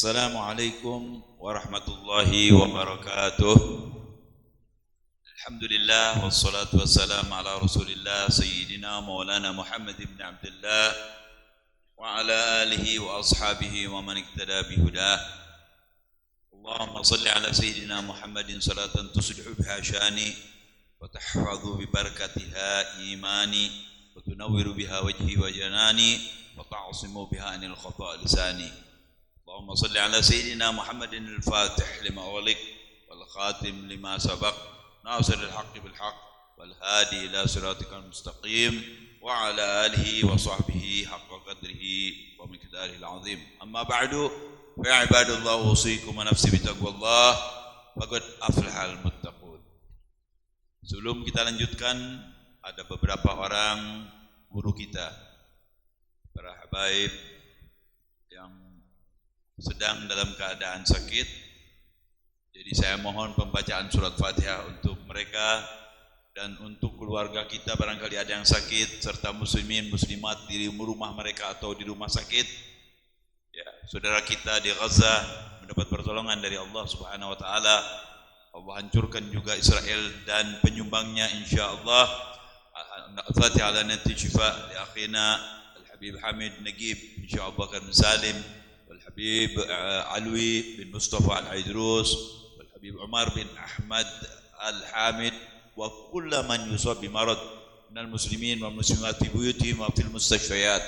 Assalamualaikum warahmatullahi wabarakatuh. Alhamdulillah wassalatu wassalamu ala Rasulillah sayyidina Maulana Muhammad ibn Abdullah wa ala alihi wa ashabihi wa man iktada bihudah. Allahumma salli ala sayyidina Muhammadin salatan tuslihu biha syani wa tahfadhu bi barakatiha imani wa tunawwiru biha wajhi wa janani wa ta'asimu biha anil khata' lisani. اللهم صل على سيدنا محمد الفاتح لما أغلق والخاتم لما سبق ناصر الحق بالحق والهادي إلى صراطك المستقيم وعلى آله وصحبه حق قدره ومقداره العظيم. أما بعد فيا عباد الله أوصيكم ونفسي بتقوى الله فقد أفلح المتقون. Sebelum kita lanjutkan, ada beberapa orang guru kita, para habaib yang sedang dalam keadaan sakit. Jadi saya mohon pembacaan surat Fatihah untuk mereka dan untuk keluarga kita barangkali ada yang sakit, serta muslimin muslimat di rumah mereka atau di rumah sakit. Ya, saudara kita di Gaza mendapat pertolongan dari Allah Subhanahu wa taala. Allah hancurkan juga Israel dan penyumbangnya insyaallah. Al-Fatihah ala nanti syifa li akhina Al-Habib Hamid Nagib insyaallah kan Salim والحبيب علوي بن مصطفى العيدروس والحبيب عمر بن أحمد الحامد وكل من يصاب بمرض من المسلمين والمسلمات في بيوتهم وفي المستشفيات،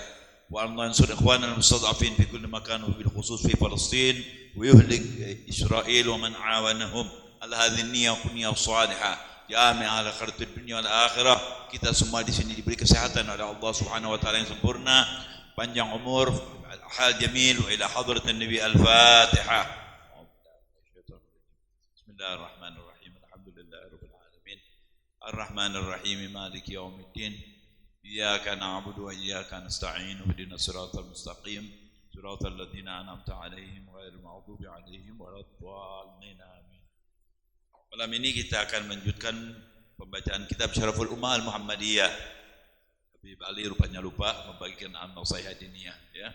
وأن ينصر إخواننا المستضعفين في كل مكان وبالخصوص في فلسطين ويهلك إسرائيل ومن عاونهم على هذه النية والنية الصالحة جامعة على خيرة الدنيا والآخرة. Kita semua di sini diberi kesehatan oleh Allah Subhanahu wa taala yang sempurna, panjang umur, hal jamil wa ila hadratin nabi al-fatihah. Bismillahirrahmanirrahim. Alhamdulillahirabbil alamin. Arrahmanir rahim maliki yaumiddin. Iyyaka na'budu wa iyyaka nasta'in. Ihdinas siratal mustaqim. Siratal ladzina an'amta 'alaihim ghairil maghdubi 'alaihim waladdallin. Amin. Malam ini kita akan melanjutkan pembacaan kitab Syaraful Ummah Al-Muhammadiyah. Habib Ali rupanya lupa membagikan an-nasihat diniyah, ya.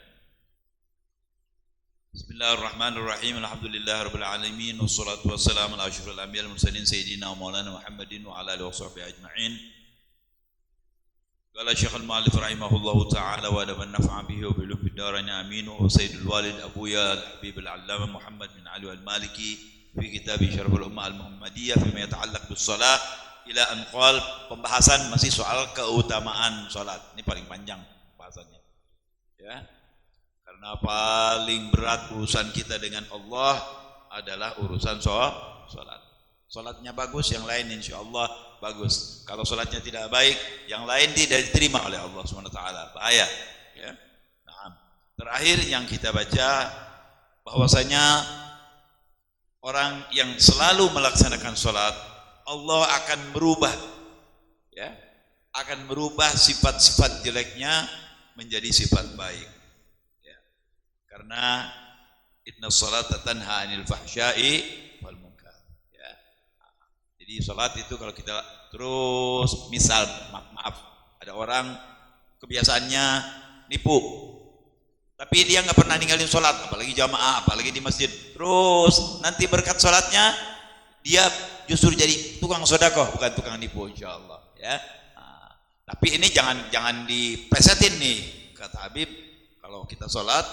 Bismillahirrahmanirrahim. Alhamdulillahirabbil alamin wassalatu wassalamu ala asyrofil anbiya'il mursalin sayyidina wa maulana Muhammadin wa ala alihi washabbihi ajma'in. Qala Syekh al-Mu'allif rahimahullahu ta'ala wa la nafa'a bihi wa bil darain amin. Wa sayyidul walid abuya al-habib al-allamah Muhammad bin Ali al-Maliki fi kitab Syaraful Ummah al-Muhammadiyah fima yata'allaq bis shalah ila an qala. Pembahasan masih soal keutamaan salat. Ini paling panjang bahasannya, ya. Karena paling berat urusan kita dengan Allah adalah urusan salat. Salatnya bagus, yang lain insyaallah bagus. Kalau salatnya tidak baik, yang lain tidak diterima oleh Allah Subhanahu wa taala. Bahaya, ya. Nah, terakhir yang kita baca bahwasanya orang yang selalu melaksanakan salat, Allah akan merubah, ya, akan merubah sifat-sifat jeleknya menjadi sifat baik. Karena inna salata tanha 'anil fahsya'i wal munkar, ya. Jadi salat itu kalau kita terus, misal maaf ada orang kebiasaannya nipu, tapi dia nggak pernah ninggalin salat, apalagi jamaah, apalagi di masjid, terus nanti berkat salatnya dia justru jadi tukang sedekah, bukan tukang nipu insyaallah, ya. Nah, tapi ini jangan dipresetin nih, kata Habib, kalau kita salat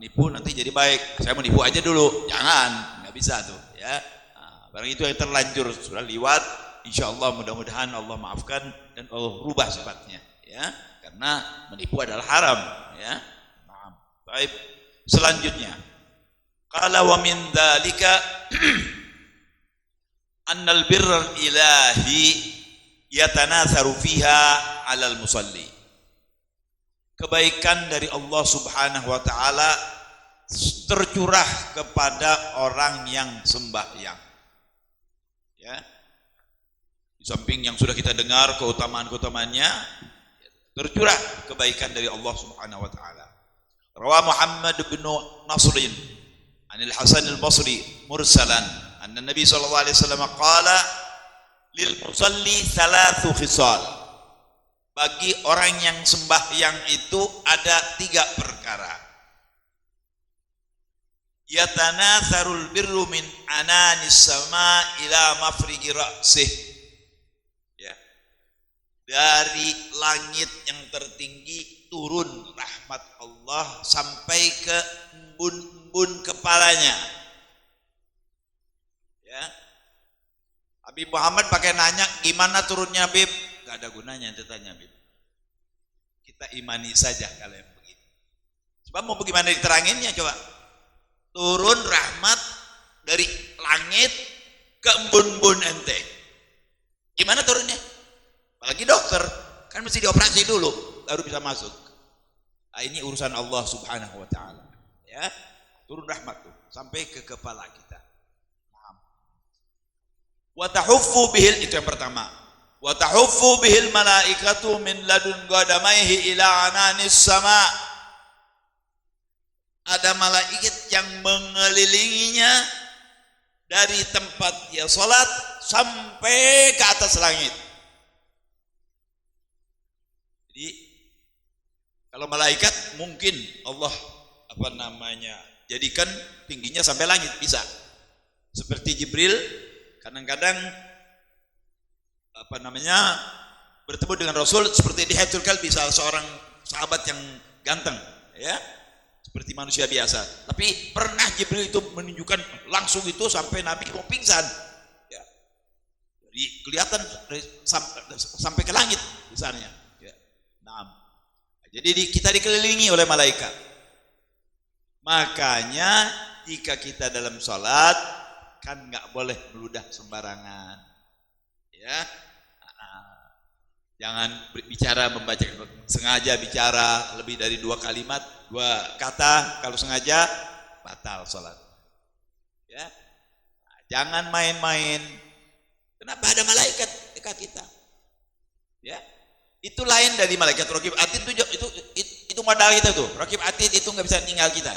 nipu nanti jadi baik, saya mau nipu aja dulu, jangan, nggak bisa tuh, ya. Nah, barang itu yang terlanjur sudah lewat, insyaallah mudah-mudahan Allah maafkan dan Allah rubah sifatnya, ya, karena menipu adalah haram, ya. Nah, baik. Selanjutnya, qala wa min dzalika annal birral ilahi yatanatharu fiha 'alal musalli. Kebaikan dari Allah Subhanahu wa taala tercurah kepada orang yang sembahyang, ya. Di samping yang sudah kita dengar keutamaan-keutamaannya, tercurah kebaikan dari Allah Subhanahu wa taala. Rawa Muhammad bin Nasrin anil Hasan al-Basri mursalan anna Nabi sallallahu alaihi wasallam qala lil musalli thalathu khisal. Bagi orang yang sembahyang itu ada 3 perkara. yatanatharul birru min ananis sama ila mafrigi ra'sih. Ya. Dari langit yang tertinggi turun rahmat Allah sampai ke embun-embun kepalanya. Ya. Habib Muhammad pakai nanya, gimana turunnya Habib? Gak ada gunanya ditanya Habib. Kita imani saja kalau yang begitu. Sebab mau bagaimana diteranginnya coba? Turun rahmat dari langit ke embun-embun ente. Gimana turunnya? Apalagi dokter, kan mesti dioperasi dulu baru bisa masuk. Nah, ini urusan Allah Subhanahu wa taala. Ya. Turun rahmat tuh sampai ke kepala kita. Wa tahuffu bihil, itu yang pertama. Wa tahuffu bihil malaikatu min ladun qadamaihi ila ananis sama. Ada malaikat yang mengelilinginya dari tempat dia salat sampai ke atas langit. Jadi kalau malaikat mungkin Allah jadikan tingginya sampai langit, bisa. Seperti Jibril kadang-kadang bertemu dengan Rasul seperti di Hatul Kalbi, salah seorang sahabat yang ganteng, ya, seperti manusia biasa. Tapi pernah Jibril itu menunjukkan langsung itu sampai Nabi mau pingsan, ya. Jadi kelihatan sampai ke langit besarnya, ya. Nah, jadi kita dikelilingi oleh malaikat. Makanya jika kita dalam sholat kan nggak boleh meludah sembarangan, ya. Jangan bicara membaca, sengaja bicara lebih dari 2 kalimat, 2 kata, kalau sengaja batal sholat, ya. Jangan main-main. Kenapa ada malaikat dekat kita, ya? Itu lain dari malaikat Raqib Atid. Itu modal kita tuh. Raqib Atid itu nggak bisa tinggal kita.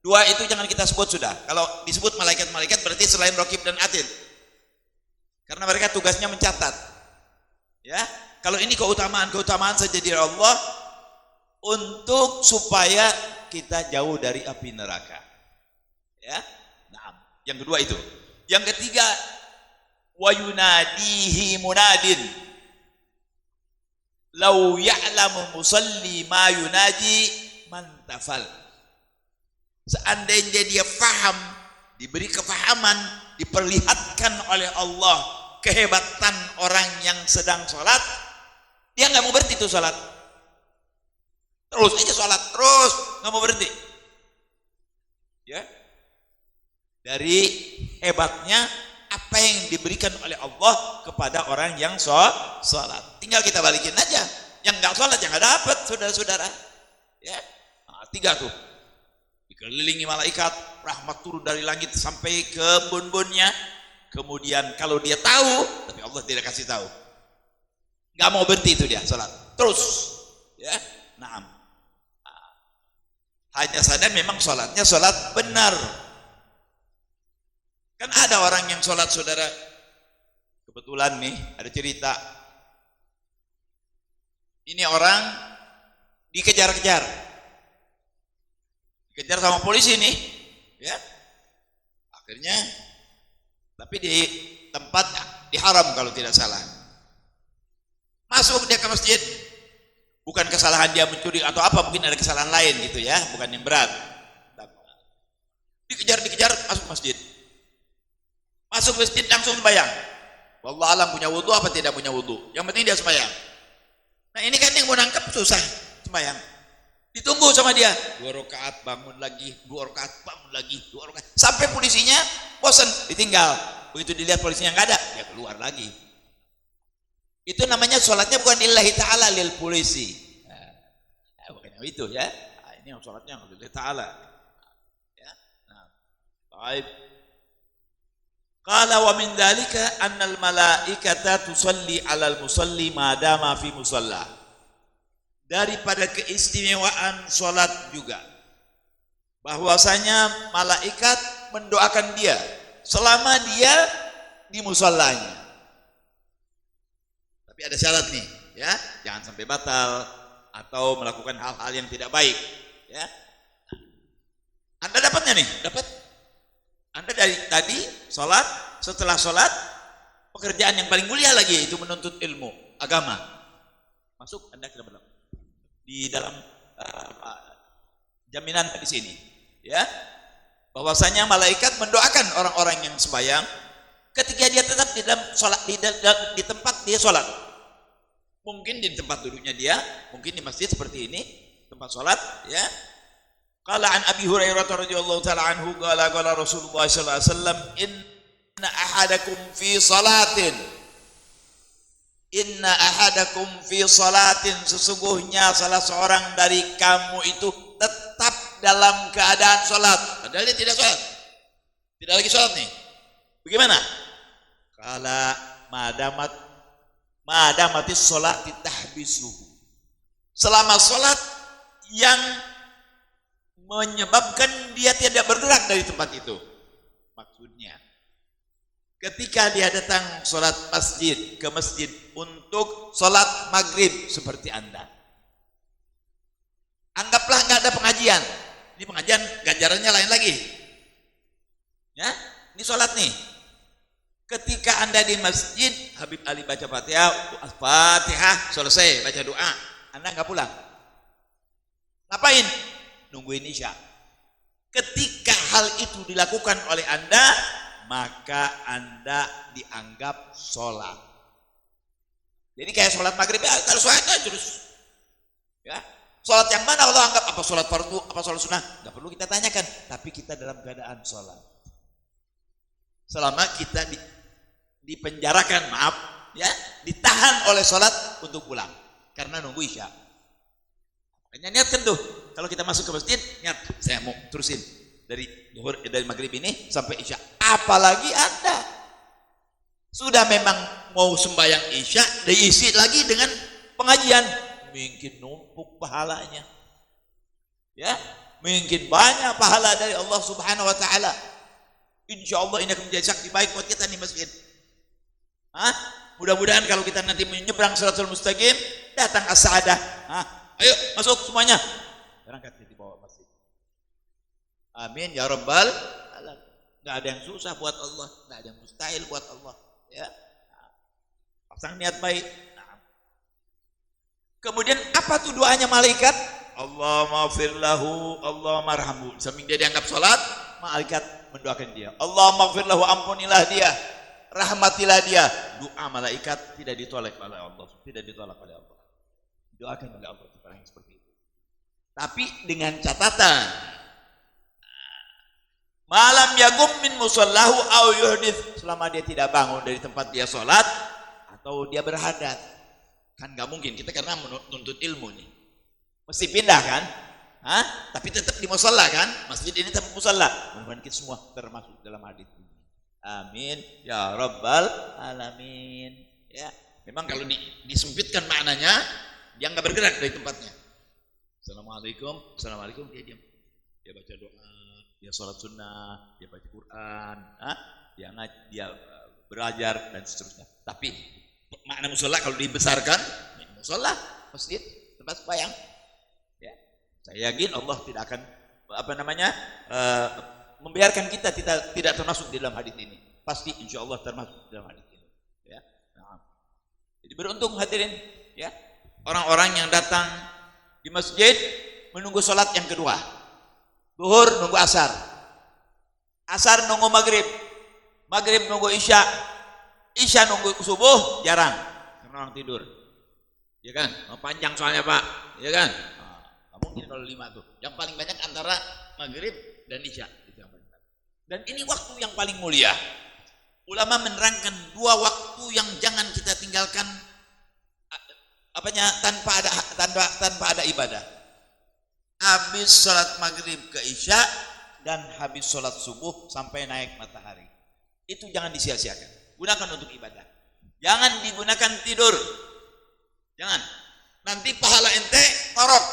2 itu jangan kita sebut sudah. Kalau disebut malaikat-malaikat berarti selain Raqib dan Atid. Karena mereka tugasnya mencatat. Ya, kalau ini keutamaan saja dari Allah untuk supaya kita jauh dari api neraka. Ya. Nah, yang kedua itu. Yang ketiga, wa yunadihi munadin. Lau ya'lamu musalli ma yunaji man tafal. Seandainya dia faham, diberi kefahaman, diperlihatkan oleh Allah kehebatan orang yang sedang sholat, dia nggak mau berhenti tuh sholat, terus aja sholat, terus nggak mau berhenti, ya. Dari hebatnya apa yang diberikan oleh Allah kepada orang yang sholat, tinggal kita balikin aja. Yang nggak sholat yang nggak dapat, saudara-saudara, ya. Nah, 3 tuh. Dikelilingi malaikat, rahmat turun dari langit sampai ke embun-embunnya. Kemudian kalau dia tahu, tapi Allah tidak kasih tahu, nggak mau berhenti itu dia sholat, terus, ya. Nah, hanya saja memang sholatnya sholat benar. Kan ada orang yang sholat, saudara. Kebetulan nih ada cerita. Ini orang dikejar-kejar sama polisi nih, ya. Akhirnya, tapi di tempat di haram kalau tidak salah. Masuk dia ke masjid. Bukan kesalahan dia mencuri atau apa, mungkin ada kesalahan lain gitu ya, bukan yang berat. Dikejar masuk masjid. Masuk masjid langsung sembahyang. Wallahu alam punya wudu apa tidak punya wudu. Yang penting dia sembahyang. Nah, ini kan yang mau nangkep susah sembahyang. Ditunggu sama dia 2 rakaat bangun lagi, 2 rakaat bangun lagi, 2 rakaat, sampai polisinya bosan, ditinggal. Begitu dilihat polisinya nggak ada, dia keluar lagi. Itu namanya sholatnya bukan lillahi ta'ala, lil polisi. Nah, bukan itu ya. Nah, ini yang sholatnya lillahi ta'ala. Ya. Nah, baik. Qala wa min dzalika annal malaikata tusalli 'alal musalli ma dama fi musalla. Daripada keistimewaan sholat juga, bahwasanya malaikat mendoakan dia selama dia di musallanya. Tapi ada syarat nih, ya, jangan sampai batal atau melakukan hal-hal yang tidak baik, ya. Anda dapatnya nih, dapat. Anda dari tadi sholat, setelah sholat, pekerjaan yang paling mulia lagi itu menuntut ilmu agama. Masuk Anda ke dalam di dalam jaminan di sini, ya, bahwasanya malaikat mendoakan orang-orang yang sembahyang ketika dia tetap di dalam sholat, di tempat dia sholat. Mungkin di tempat duduknya dia, mungkin di masjid seperti ini tempat sholat, ya. Qala an Abi Hurairah radhiyallahu taala anhu qala Rasulullah sallallahu alaihi wasallam inna ahadakum fi salatin sesungguhnya salah seorang dari kamu itu tetap dalam keadaan sholat. Padahal dia tidak sholat, tidak lagi sholat nih. Bagaimana? Qala madamatis sholati tahbisuhu, selama sholat yang menyebabkan dia tidak bergerak dari tempat itu. Maksudnya ketika dia datang sholat ke masjid untuk sholat maghrib seperti Anda, anggaplah nggak ada pengajian. Ini pengajian ganjarannya lain lagi, ya. Ini sholat nih. Ketika Anda di masjid, Habib Ali baca Fatihah, selesai baca doa, Anda nggak pulang. Ngapain? Nungguin isya. Ketika hal itu dilakukan oleh Anda, maka Anda dianggap sholat. Jadi kayak sholat maghrib, ya kalau sholat terus, ya. Sholat yang mana Allah anggap? Apa sholat fardu, apa sholat sunnah? Nggak perlu kita tanyakan. Tapi kita dalam keadaan sholat. Selama kita dipenjarakan, maaf, ya, ditahan oleh sholat untuk pulang karena nunggu isya. Makanya niatkan tuh, kalau kita masuk ke masjid, niat saya mau terusin dari maghrib ini sampai isya. Apalagi Anda sudah memang mau sembahyang isya, diisi lagi dengan pengajian, mungkin numpuk pahalanya, ya, mungkin banyak pahala dari Allah Subhanahu Wa Taala. Insya Allah ini akan menjadi saksi baik buat kita di masjid. Mudah-mudahan kalau kita nanti menyeberang Shiratal Mustaqim, datang as-sa'adah. Ayo masuk semuanya, berangkat di bawah masjid. Amin ya rabbal alamin. Nggak ada yang susah buat Allah, nggak ada yang mustahil buat Allah, ya. Pasang niat baik. Kemudian apa tuh doanya malaikat? Allahumma ighfir lahu, Allahumma arhamhu. Samping dia dianggap sholat, malaikat mendoakan dia. Allahumma ighfir lahu, ampunilah dia, rahmatilah dia. Doa malaikat tidak ditolak oleh Allah, tidak ditolak oleh Allah. Doakan oleh Allah orang yang seperti itu. Tapi dengan catatan, malam yagum min musallahu au yuhdits, selama dia tidak bangun dari tempat dia sholat atau dia berhadat. Kan nggak mungkin kita karena menuntut ilmu nih, mesti pindah kan? Tapi tetap di musalla kan? Masjid ini tempat musalla. Mudah-mudahan kita semua termasuk dalam hadis ini. Amin ya rabbal alamin. Ya, memang kalau disempitkan maknanya, dia nggak bergerak dari tempatnya. Assalamualaikum, assalamualaikum, dia diam. Dia baca doa, dia sholat sunnah, dia baca Quran, dia belajar dan seterusnya. Tapi makna musola kalau dibesarkan, musola, masjid, tempat sembahyang. Ya, saya yakin Allah tidak akan membiarkan kita tidak termasuk di dalam hadis ini. Pasti insya Allah termasuk di dalam hadis ini. Ya, jadi beruntung hadirin, ya, orang-orang yang datang di masjid menunggu sholat yang kedua. Zuhur nunggu asar, asar nunggu maghrib, maghrib nunggu isya, isya nunggu subuh jarang karena orang tidur, ya kan? Panjang soalnya Pak, ya kan? Mungkin kalau 5 tuh, yang paling banyak antara maghrib dan isya. Dan ini waktu yang paling mulia. Ulama menerangkan 2 waktu yang jangan kita tinggalkan tanpa ada ibadah. Habis sholat maghrib ke isya dan habis sholat subuh sampai naik matahari. Itu jangan disia-siakan. Gunakan untuk ibadah. Jangan digunakan tidur. Jangan. Nanti pahala ente ngorok.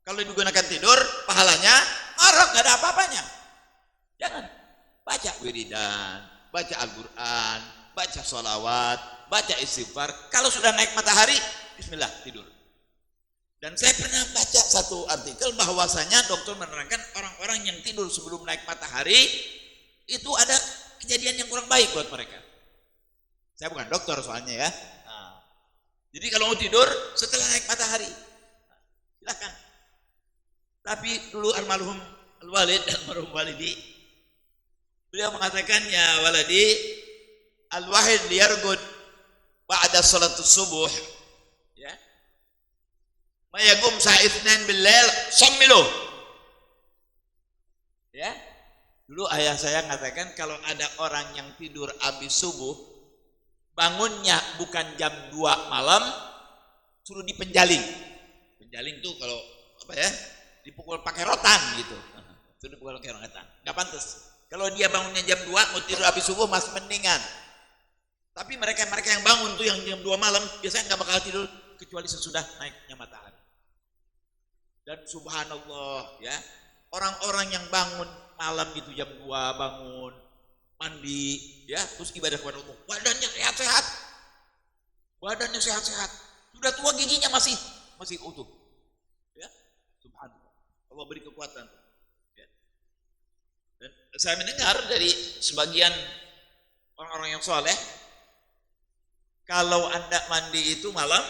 Kalau digunakan tidur, pahalanya ngorok, gak ada apa-apanya. Jangan. Baca wiridan, baca Al-Quran, baca sholawat, baca istighfar. Kalau sudah naik matahari, bismillah, tidur. Dan saya pernah baca satu artikel bahwasanya dokter menerangkan orang-orang yang tidur sebelum naik matahari itu ada kejadian yang kurang baik buat mereka. Saya bukan dokter soalnya ya. Nah, jadi kalau mau tidur setelah naik matahari, silakan. Tapi dulu almarhum Walidi, beliau mengatakan ya waladi al-wahid liyargud ba'da salatus subuh, ya. Mayagum sa'ithnan bil-lail sammilu. Ya. Dulu ayah saya mengatakan kalau ada orang yang tidur habis subuh, bangunnya bukan jam 2 malam, suruh dipenjaling. Penjaling tuh kalau apa ya? Dipukul pakai rotan gitu. Suruh dipukul pakai rotan. Enggak pantas. Kalau dia bangunnya jam 2 mau tidur habis subuh masih mendingan. Tapi mereka yang bangun tuh yang jam 2 malam biasanya enggak bakal tidur kecuali sesudah naiknya matahari. Dan subhanallah ya, orang-orang yang bangun malam itu jam 2 bangun, mandi ya, terus ibadah kepada Allah, badannya sehat-sehat. Badannya sehat-sehat. Sudah tua giginya masih utuh. Ya. Subhanallah. Allah beri kekuatan. Ya. Dan saya mendengar dari sebagian orang-orang yang soleh, kalau Anda mandi itu malam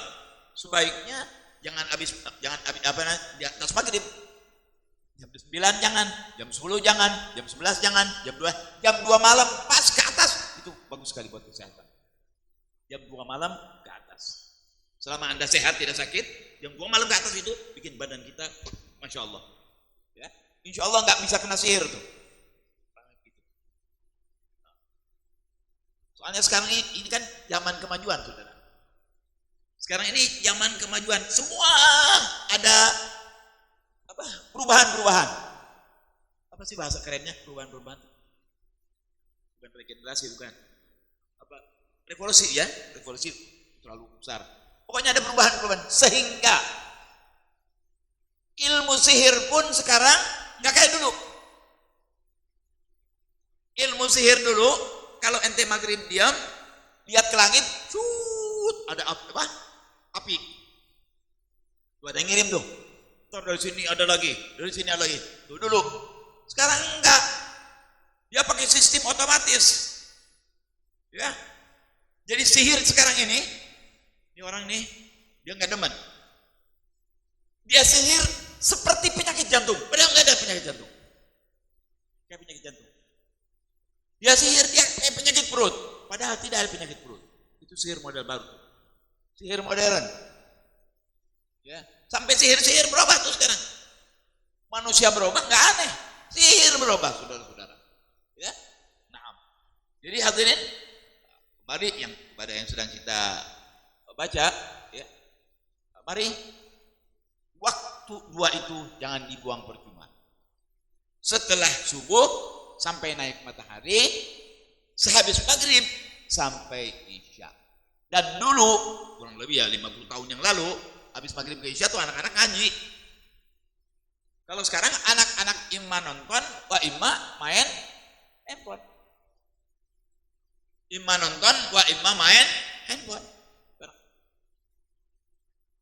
sebaiknya jangan habis di atas maghrib. Jam 9 jangan, jam 10 jangan, jam 11 jangan, jam 2 malam pas ke atas itu bagus sekali buat kesehatan. Jam 2 malam ke atas. Selama Anda sehat tidak sakit, jam 2 malam ke atas itu bikin badan kita Masya Allah. Ya, Insya Allah nggak bisa kena sihir tuh. Soalnya sekarang ini kan zaman kemajuan, saudara. Sekarang ini zaman kemajuan, semua ada apa? Perubahan. Apa sih bahasa kerennya? Perubahan. Bukan regenerasi, bukan. Apa? Revolusi ya? Revolusi terlalu besar. Pokoknya ada perubahan sehingga ilmu sihir pun sekarang nggak kayak dulu. Ilmu sihir dulu kalau ente maghrib diam, lihat ke langit, ada apa? Api. Tuh ada yang ngirim tuh. Ntar dari sini ada lagi, dari sini ada lagi. Tuh dulu. Sekarang enggak. Dia pakai sistem otomatis. Ya. Jadi sihir sekarang ini orang ini dia enggak demen. Dia sihir seperti penyakit jantung, padahal enggak ada penyakit jantung. Kayak penyakit jantung. Dia sihir dia kayak penyakit perut, padahal tidak ada penyakit perut. Itu sihir model baru. Sihir modern. Ya, sampai sihir berubah tuh sekarang. Manusia berubah enggak aneh. Sihir berubah, saudara-saudara. Ya. Nah. Jadi hadirin, mari pada yang sedang kita baca, ya. Mari waktu 2 itu jangan dibuang percuma. Setelah subuh sampai naik matahari, sehabis maghrib sampai isya. Dan dulu kurang lebih ya 50 tahun yang lalu habis maghrib ke isya tuh anak-anak ngaji. Kalau sekarang anak-anak imma nonton, wa imma main handphone. Imma nonton, wa imma main handphone.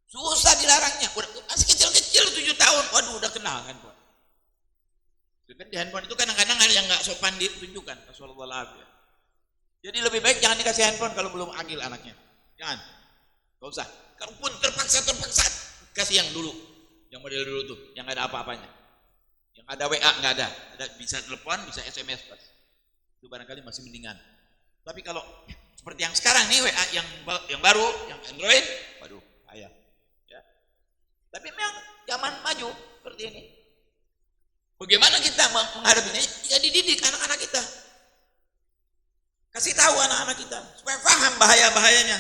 Susah dilarangnya. Masih kecil-kecil 7 tahun, waduh udah kenal handphone. Kan di handphone itu kadang-kadang ada yang nggak sopan ditunjukkan. Rasulullah ya. Jadi lebih baik jangan dikasih handphone kalau belum agil anaknya. Jangan. Gak usah. Kalaupun terpaksa kasih yang dulu. Yang model dulu tuh, yang nggak ada apa-apanya. Yang ada WA nggak ada. Bisa telepon, bisa SMS pas. Itu barangkali masih mendingan. Tapi kalau seperti yang sekarang nih WA yang baru, yang Android, waduh, ayah. Ya. Tapi memang zaman maju seperti ini. Bagaimana kita menghadapinya? Ya dididik anak-anak kita. Kasih tahu anak-anak kita supaya paham bahaya-bahayanya.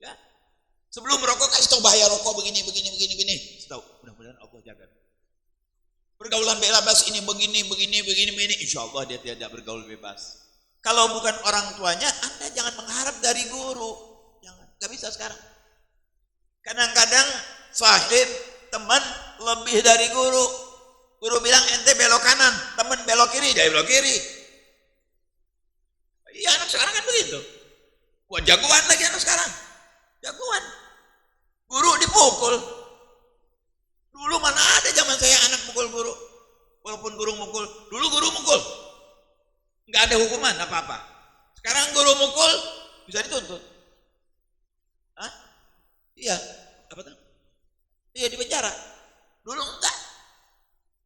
Ya. Sebelum merokok kasih tahu bahaya rokok begini. Tahu. Mudah-mudahan Allah jaga. Pergaulan bebas ini begini. Insya Allah dia tidak bergaul bebas. Kalau bukan orang tuanya, Anda jangan mengharap dari guru. Jangan. Gak bisa sekarang. Kadang-kadang sahib teman lebih dari guru. Guru bilang ente belok kanan, teman belok kiri, dia belok kiri. Iya anak sekarang kan begitu. Wah jagoan lagi anak sekarang. Jagoan. Guru dipukul. mukul. Dulu mana ada zaman saya anak mukul guru. Walaupun guru mukul, dulu guru mukul. Nggak ada hukuman apa-apa. Sekarang guru mukul bisa dituntut. Hah? Iya, apa tuh? Iya, di penjara. Dulu enggak.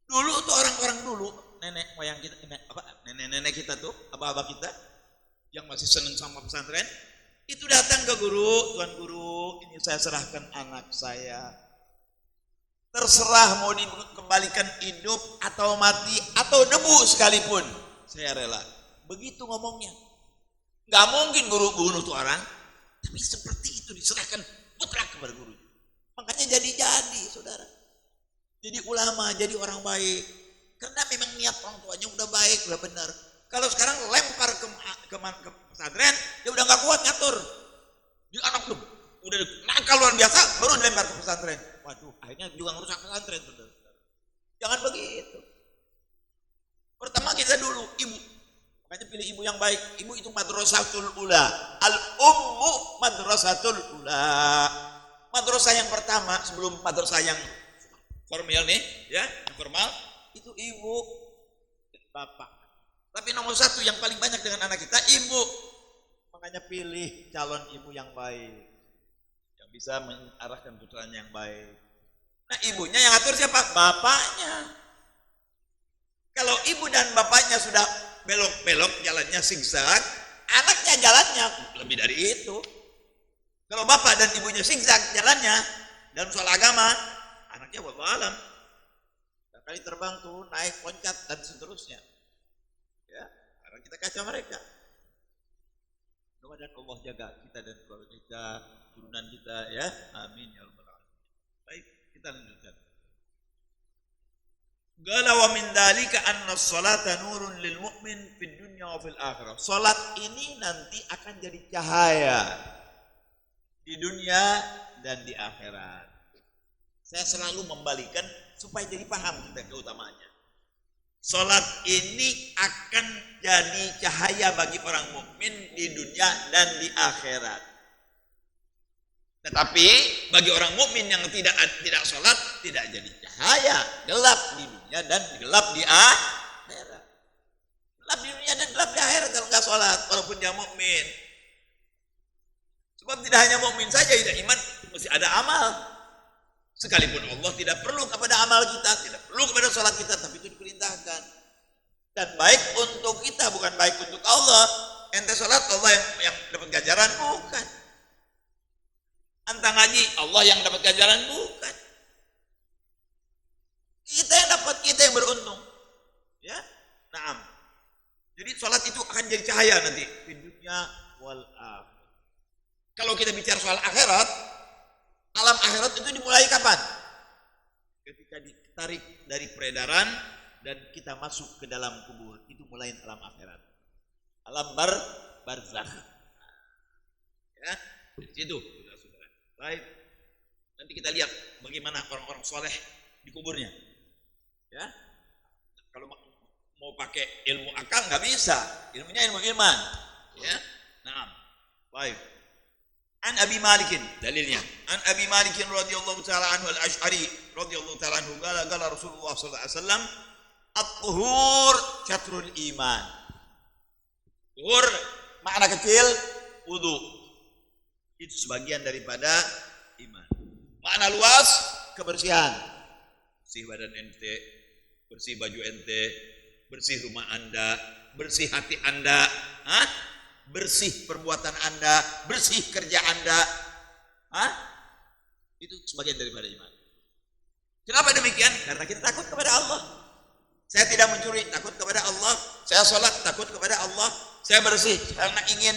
Dulu tuh orang-orang dulu, nenek moyang kita, nenek-nenek kita tuh, abah-abah kita yang masih seneng sama pesantren, itu datang ke guru, "Tuan guru, ini saya serahkan anak saya. Terserah mau dikembalikan hidup atau mati atau debu sekalipun, saya rela." Begitu ngomongnya. Nggak mungkin guru bunuh tuh orang, tapi seperti itu diserahkan mutlak kepada guru. Makanya jadi saudara. Jadi ulama, jadi orang baik. Karena memang niat orang tuanya udah baik, udah benar. Kalau sekarang lempar ke pesantren, dia udah nggak kuat ngatur. Dia anak tuh udah nakal luar biasa, baru dilempar ke pesantren. Waduh, akhirnya juga ngerusak pesantren, saudara. Jangan begitu. Pertama kita dulu ibu. Makanya pilih ibu yang baik. Ibu itu madrasatul ula. Al-ummu madrasatul ula. Madrasah yang pertama sebelum madrasah yang formal nih, ya, yang formal itu ibu dan bapak. Tapi nomor satu yang paling banyak dengan anak kita ibu. Makanya pilih calon ibu yang baik, yang bisa mengarahkan putranya yang baik. Nah, ibunya yang atur siapa? Bapaknya. Kalau ibu dan bapaknya sudah belok-belok jalannya zigzag, anaknya jalannya lebih dari itu. Kalau bapak dan ibunya zigzag jalannya dalam soal agama, anaknya wallahu alam. Kali terbang tuh, naik, loncat dan seterusnya. Ya, karena kita kacau mereka. Mudah-mudahan Allah jaga kita dan keluarga kita, turunan kita, ya. Amin ya rabbal alamin. Baik, kita lanjutkan. Qala wa min dzalika anna as-salata nurun lil mu'min fid dunya wa fil akhirah. Salat ini nanti akan jadi cahaya di dunia dan di akhirat. Saya selalu membalikan supaya jadi paham kita keutamaannya. Salat ini akan jadi cahaya bagi orang mukmin di dunia dan di akhirat. Tetapi bagi orang mukmin yang tidak salat tidak jadi cahaya, gelap di dunia dan gelap di akhirat. Gelap di dunia dan gelap di akhirat kalau enggak salat walaupun dia mukmin. Sebab tidak hanya mukmin saja tidak iman, mesti ada amal. Sekalipun Allah tidak perlu kepada amal kita, tidak perlu kepada salat kita, tapi itu diperintahkan. Dan baik untuk kita, bukan baik untuk Allah. Ente salat Allah yang dapat ganjaran, bukan. Anta ngaji, Allah yang dapat ganjaran, bukan. Kita yang dapat, kita yang beruntung. Ya, naam. Jadi salat itu akan jadi cahaya nanti di dunia wal akhirah. Kalau kita bicara soal akhirat, alam akhirat itu dimulai kapan? Ketika ditarik dari peredaran dan kita masuk ke dalam kubur, itu mulai alam akhirat. Alam barzakh. Ya, dari situ, saudara-saudara. Baik. Nanti kita lihat bagaimana orang-orang soleh di kuburnya. Ya. Kalau mau pakai ilmu akal nggak bisa, ilmunya ilmu iman. Ya. Nah, baik. An Abi Malikin, dalilnya. An Abi Malikin radhiyallahu taala anhu al-Asy'ari radhiyallahu taala anhu qala Rasulullah sallallahu alaihi wasallam at-tuhur syatrul iman. Tuhur makna kecil wudu. Itu sebagian daripada iman. Makna luas kebersihan. Bersih badan ente, bersih baju ente, bersih rumah Anda, bersih hati Anda, bersih perbuatan Anda, bersih kerja Anda. Itu sebagian daripada iman. Kenapa demikian? Karena kita takut kepada Allah. Saya tidak mencuri, takut kepada Allah. Saya sholat, takut kepada Allah. Saya bersih karena ingin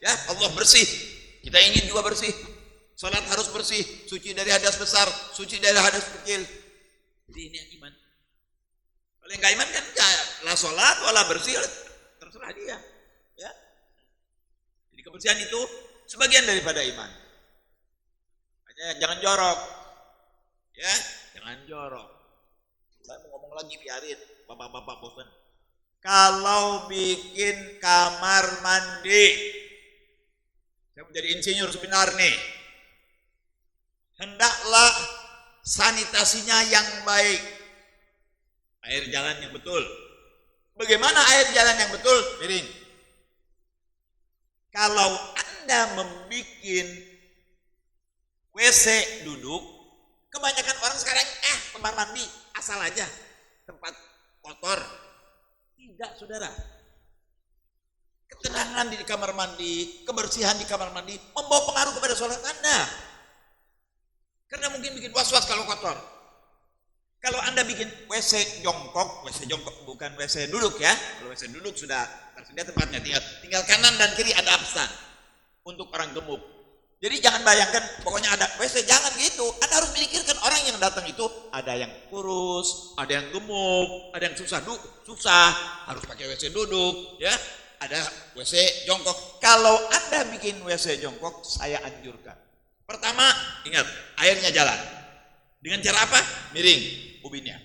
ya Allah bersih. Kita ingin juga bersih. Sholat harus bersih, suci dari hadas besar, suci dari hadas kecil. Jadi ini iman. Kalau yang nggak iman kan la sholat, wala bersih, terserah dia. Ya. Jadi kebersihan itu sebagian daripada iman. Hanya jangan jorok. Ya, jangan jorok. Saya mau ngomong lagi biarin, bapak-bapak bosan. Kalau bikin kamar mandi, saya menjadi insinyur sebenarnya nih. hendaklah sanitasinya yang baik. Air jalan yang betul. Bagaimana air jalan yang betul? Miring. Kalau Anda membuat WC duduk, kebanyakan orang sekarang kamar mandi asal aja tempat kotor. Tidak, saudara. Ketenangan di kamar mandi, kebersihan di kamar mandi membawa pengaruh kepada sholat Anda. Karena mungkin bikin was-was kalau kotor. Kalau Anda bikin WC jongkok bukan WC duduk ya. Kalau WC duduk sudah tersedia tempatnya, tinggal kanan dan kiri ada apsan untuk orang gemuk. Jadi jangan bayangkan pokoknya ada WC, jangan gitu. Anda harus memikirkan orang yang datang itu ada yang kurus, ada yang gemuk, ada yang susah harus pakai WC duduk ya. Ada WC jongkok. Kalau Anda bikin WC jongkok, saya anjurkan. Pertama, ingat, airnya jalan. Dengan cara apa? Miring ubinnya.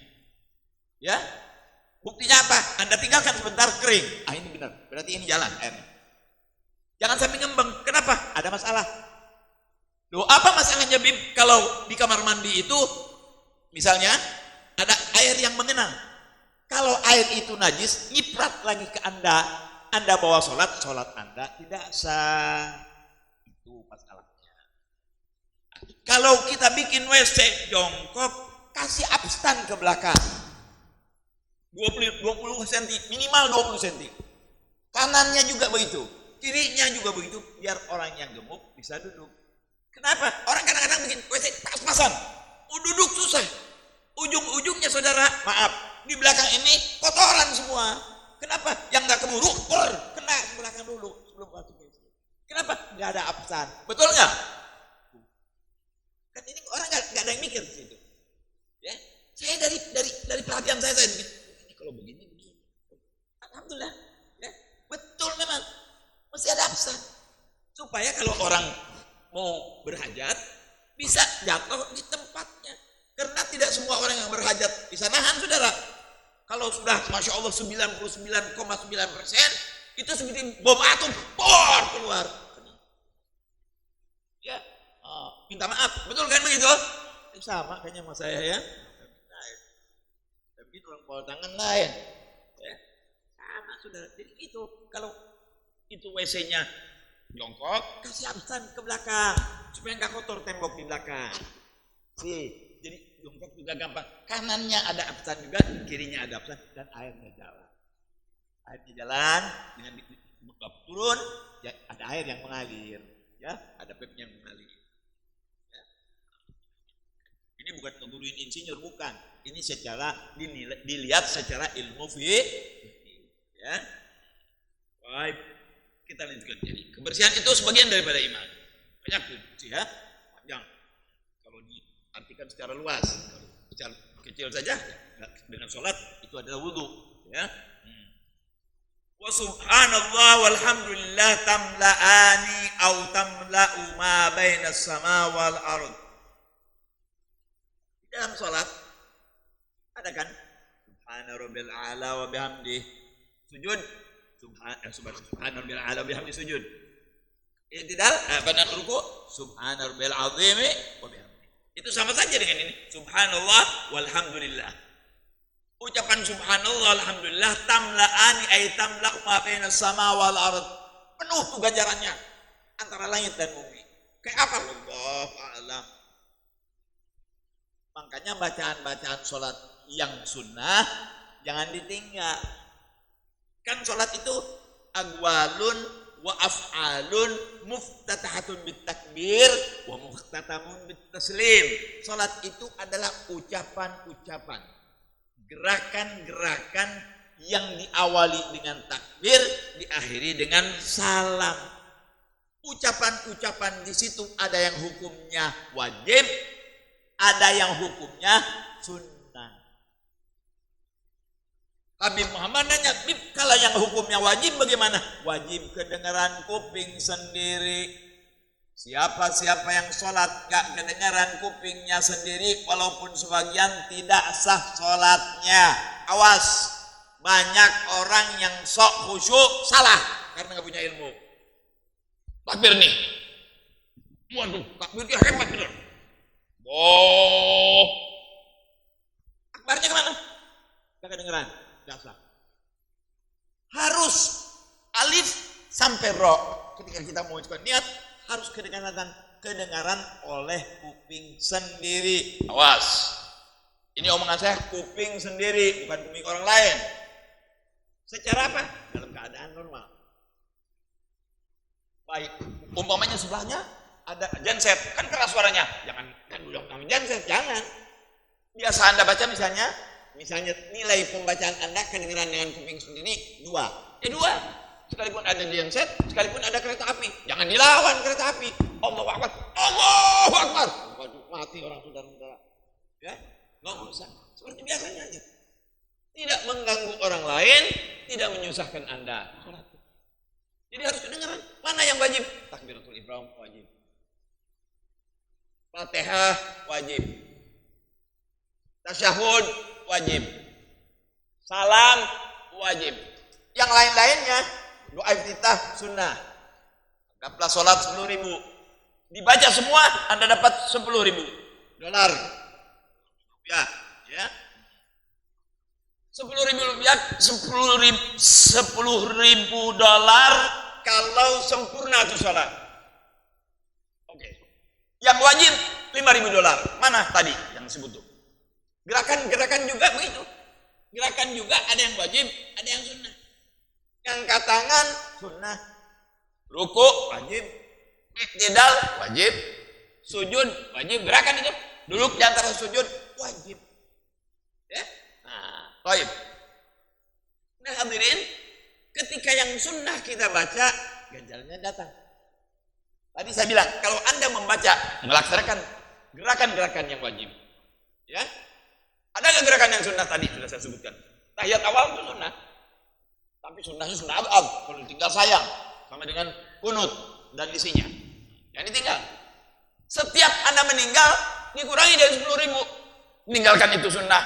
Ya. Buktinya apa? Anda tinggalkan sebentar kering. Ini benar. Berarti ini jalan airnya. Jangan sampai ngembang. Kenapa? Ada masalah. Loh, apa masalahnya Bib? Kalau di kamar mandi itu misalnya ada air yang mengenang. Kalau air itu najis, nyiprat lagi ke Anda. Anda bawa sholat Anda tidak sah. Itu masalahnya. Kalau kita bikin WC jongkok, kasih abstan ke belakang. 20 cm, minimal 20 cm. Kanannya juga begitu, kirinya juga begitu, biar orang yang gemuk bisa duduk. Kenapa? Orang kadang-kadang bikin WC pas-pasan. Duduk susah. Ujung-ujungnya saudara, maaf, di belakang ini kotoran semua. Kenapa? Yang nggak keburu, kena ke belakang dulu sebelum masuk WC. Kenapa? Nggak ada absen. Betul nggak? Kan ini orang nggak ada yang mikir di situ. Ya, saya dari pelatihan saya mikir, ini kalau begini. Alhamdulillah, ya, betul memang mesti ada absen supaya kalau orang mau berhajat bisa jatuh di tempatnya. Karena tidak semua orang yang berhajat bisa nahan, saudara. Kalau sudah Masya Allah 99,9% itu seperti bom atom keluar. Ya, minta maaf, betul kan begitu? Sama kayaknya sama saya ya. Tapi orang bawa tangan lain. Ya, sama saudara. Jadi itu kalau itu WC-nya jongkok, kasih absen ke belakang supaya nggak kotor tembok di belakang. Jadi jongkok juga gampang. Kanannya ada absen juga, kirinya ada absen dan airnya jalan. Airnya jalan dengan turun, ya, ada air yang mengalir, ya, ada pipe yang mengalir. Ya. Ini bukan ngeguruin insinyur, bukan. Ini secara dilihat secara ilmu ya. Baik, kita lanjutkan. Jadi kebersihan itu sebagian daripada iman. Banyak tuh, ya, panjang. Kalau diartikan secara luas, kalau secara kecil saja dengan sholat itu adalah wudhu, ya. Wa subhanallah walhamdulillah tamla'ani au tamla'u ma baina as-sama wal ard. Dalam sholat ada kan subhana rabbil a'la wa bihamdi sujud, subhana rabbil a'la wa bihamdi sujud. I'tidal pada ruku subhana rabbil azim wa bihamdi. Itu sama saja dengan ini subhanallah walhamdulillah. Ucapan subhanallah alhamdulillah tamla'ani ay tamla'u ma baina as-sama wal ard. Penuh tuh ganjarannya antara langit dan bumi. Kayak apa? Allah a'lam. Makanya bacaan-bacaan sholat yang sunnah jangan ditinggal. Kan sholat itu agwalun wa af'alun muftatahatun bitakbir wa muftatamun bitaslim. Sholat itu adalah ucapan-ucapan, gerakan-gerakan yang diawali dengan takbir, diakhiri dengan salam. Ucapan-ucapan di situ ada yang hukumnya wajib, ada yang hukumnya sunnah. Habib Muhammad nanya, Bib, kalau yang hukumnya wajib bagaimana? Wajib kedengaran kuping sendiri. Siapa-siapa yang sholat gak kedengaran kupingnya sendiri, walaupun sebagian tidak sah sholatnya. Awas, banyak orang yang sok khusyuk salah karena gak punya ilmu. Takbir nih, waduh, takbirnya hebat bener. Allah Akbarnya kemana? Gak kedengeran, gak sah. Harus alif sampai ro. Ketika kita mengucapkan niat harus kedengaran oleh kuping sendiri. Awas. Ini omongan saya kuping sendiri, bukan kuping orang lain. Secara apa? Dalam keadaan normal. Baik, umpamanya sebelahnya ada genset, kan keras suaranya. Jangan kan udah namanya genset, jangan. Biasa Anda baca misalnya nilai pembacaan Anda kedengaran dengan kuping sendiri 2. 2. Sekalipun ada genset, sekalipun ada kereta api, jangan dilawan kereta api. Allahu Akbar. Allahu Akbar. Waduh, mati orang saudara-saudara. Ya, nggak usah. Seperti biasanya aja. Tidak mengganggu orang lain, tidak menyusahkan Anda. Jadi harus kedengaran. Mana yang wajib? Takbiratul ihram wajib. Fatihah wajib. Tasyahud wajib. Salam wajib. Yang lain-lainnya doa iftitah sunnah. Anggaplah sholat 10.000. Dibaca semua Anda dapat $10.000. Rupiah, ya. $10.000 kalau sempurna itu sholat. Oke. Yang wajib $5.000. Mana tadi yang disebut tuh? Gerakan juga begitu. Gerakan juga ada yang wajib, ada yang sunnah. Angkat tangan sunnah, ruku wajib, iktidal wajib, sujud wajib. Gerakan itu duduk di antara sujud wajib. Ya, nah, baik. Nah hadirin, ketika yang sunnah kita baca, ganjarannya datang. Tadi saya bilang kalau Anda membaca melaksanakan gerakan-gerakan yang wajib, ya. Ada nggak gerakan yang sunnah tadi sudah saya sebutkan? Tahiyat awal itu sunnah. Tapi sunnahnya sunnah abad, kalau tinggal sayang sama dengan kunut dan isinya. Yang ditinggal. Setiap Anda meninggal, dikurangi dari 10.000. Meninggalkan itu sunnah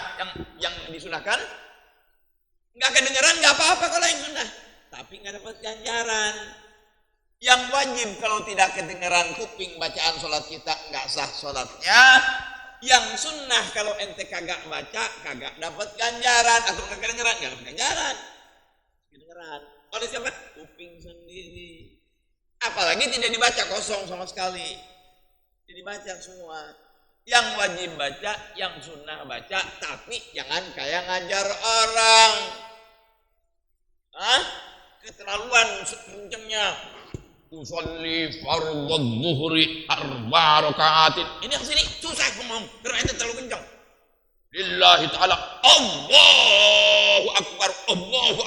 yang disunahkan. Nggak kedengaran, nggak apa-apa kalau yang sunnah. Tapi nggak dapat ganjaran. Yang wajib kalau tidak kedengaran kuping bacaan sholat kita nggak sah sholatnya. Yang sunnah kalau ente kagak baca, kagak dapat ganjaran atau nggak kedengaran, nggak dapat ganjaran. Kedengeran oleh siapa? Kuping sendiri. Apalagi tidak dibaca, kosong sama sekali. Jadi baca semua. Yang wajib baca, yang sunnah baca, tapi jangan kayak ngajar orang. Keterlaluan kencengnya. Usolli fardhu dhuhri 4 rakaatin. Ini yang sini susah ngomong, karena itu terlalu kencang. Lillahi ta'ala Allahu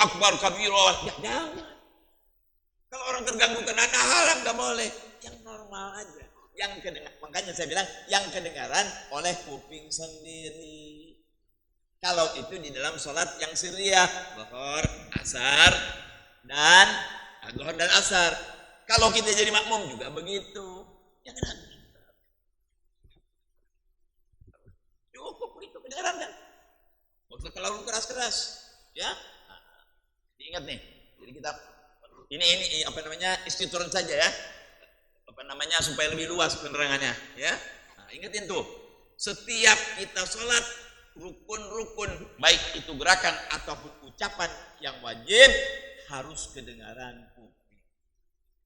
Akbar kabira. Ya jangan. Kalau orang terganggu kena haram gak boleh. Yang normal aja. Yang kedengaran, makanya saya bilang yang kedengaran oleh kuping sendiri. Kalau itu di dalam sholat yang sirriyah, zuhur, asar dan zuhur dan asar. Kalau kita jadi makmum juga begitu. Jangan. Cukup itu kedengaran kan? Nggak usah terlalu keras-keras, ya. Nah, ingat nih. Jadi kita ini apa namanya istiturun saja ya. Apa namanya supaya lebih luas penerangannya, ya. Nah, ingetin tuh. Setiap kita sholat rukun-rukun baik itu gerakan ataupun ucapan yang wajib harus kedengaran kuping.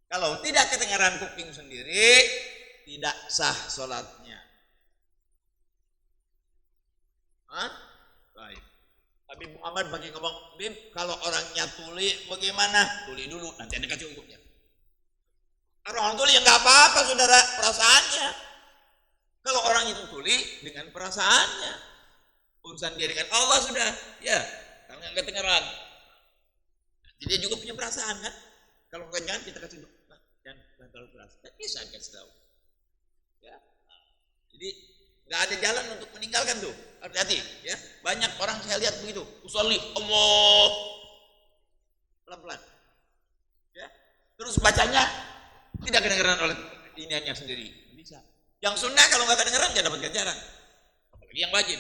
Kalau tidak kedengaran kuping sendiri, tidak sah sholatnya. Baik. Tapi Muhammad bagi ngomong, Bim, kalau orangnya tuli bagaimana? Tuli dulu, nanti Anda kasih hukumnya. Orang tuli ya nggak apa-apa, saudara, perasaannya. Kalau orang itu tuli dengan perasaannya, urusan dia dengan Allah sudah, ya, karena nggak kedengaran. Jadi dia juga punya perasaan kan? Kalau nggak jangan kita kasih jangan terlalu keras. Bisa kasih tahu. Ya. Jadi nggak ada jalan untuk meninggalkan tuh. Hati-hati, ya. Banyak orang saya lihat begitu. Usolli Allah pelan-pelan. Ya. Terus bacanya tidak kedengaran oleh iniannya sendiri. Bisa. Yang sunnah kalau nggak kedengaran nggak dapat ganjaran. Apalagi yang wajib.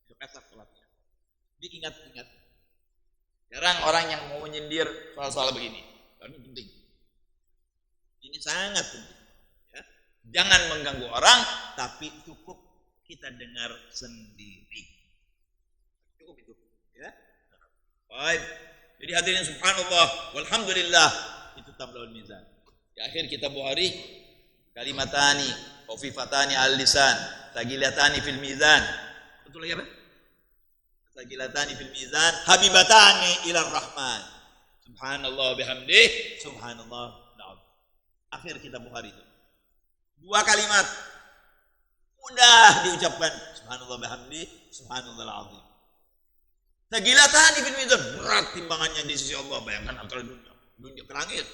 Itu kasar sholatnya. Diingat-ingat. Jarang orang yang mau menyindir soal-soal begini. Ini penting. Ini sangat penting. Ya. Jangan mengganggu orang, tapi cukup kita dengar sendiri. Cukup itu, ya. Baik. Jadi hadirin subhanallah, walhamdulillah, itu tamlaul mizan. Di akhir kitab Bukhari, kalimatani, khafifatani al lisan, thaqilatani fil mizan. Betul ya, Pak? Thaqilatani fil mizan, habibatani ila rahman. Subhanallah bihamdih, subhanallah alazim. Akhir kitab Bukhari itu. Dua kalimat mudah diucapkan, subhanallah bihamdih, subhanallah alazim. Thaqilatani fil mizan, berat timbangannya di sisi Allah. Bayangkan antara dunia ke langit.